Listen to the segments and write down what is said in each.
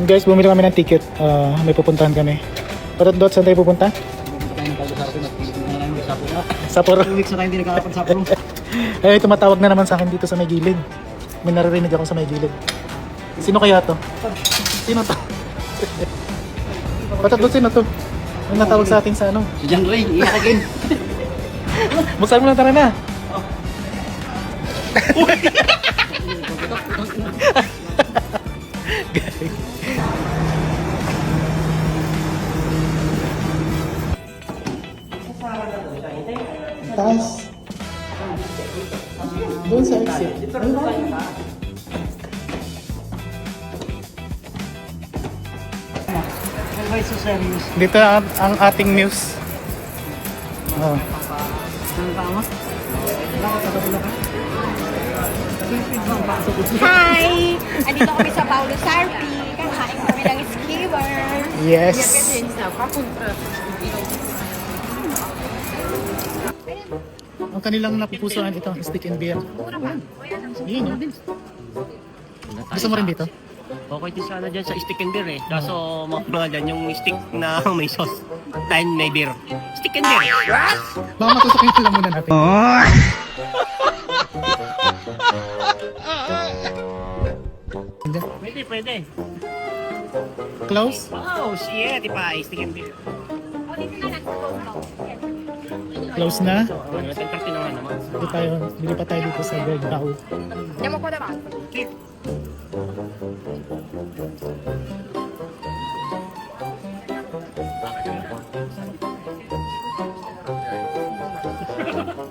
Guys, bumili kami ng ticket. May pupuntahan kami. Dot, saan tayo pupunta? Sapporo. 2 weeks na tayo hindi nagkakapag-Sapporo. Eh, tumatawag na naman sa akin dito sa may gilid. May naririnig ako sa may gilid. Sino kaya to? Sino to? Patat doon, sino to? May natawag sa atin sa ano? Si John Ray, iyakin. Buksan mo lang, tara na. Taas. Doon sa exit. Why so serious? Dito ang ating muse. Oh. Saan ka mo? Hi! Andito kami sa Paulo Sarpi. Kakain kami ng skewers. Yes. Ang kanilang napupusuan ito, stick and beer. Yun, no? Gusto mo rin dito? Okay din sana dyan sa stick and beer eh. Kaso mga dyan yung stick na may sauce. Time may beer. Stick and beer. Baka matutukin ko lang muna natin. Pwede, pwede. Close? Oh, shit. Ipa, stick and beer. Close na? So, 10:30 naman naman. Bili pa tayo dito sa Gagao. Namo ko naman.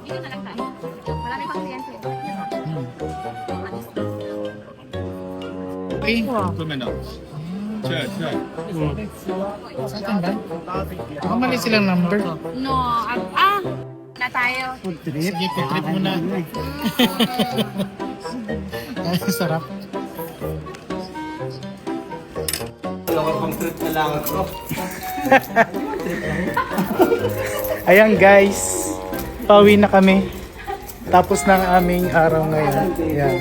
Dito na lang tayo. Marami pang kliyente. Okay. Saan ba? Baka mali silang number. No, na tayo. Sige, trip muna. Ay, sarap. Ayan guys, pauwi na kami. Tapos ng aming araw ngayon. Ayan.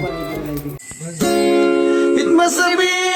It must have been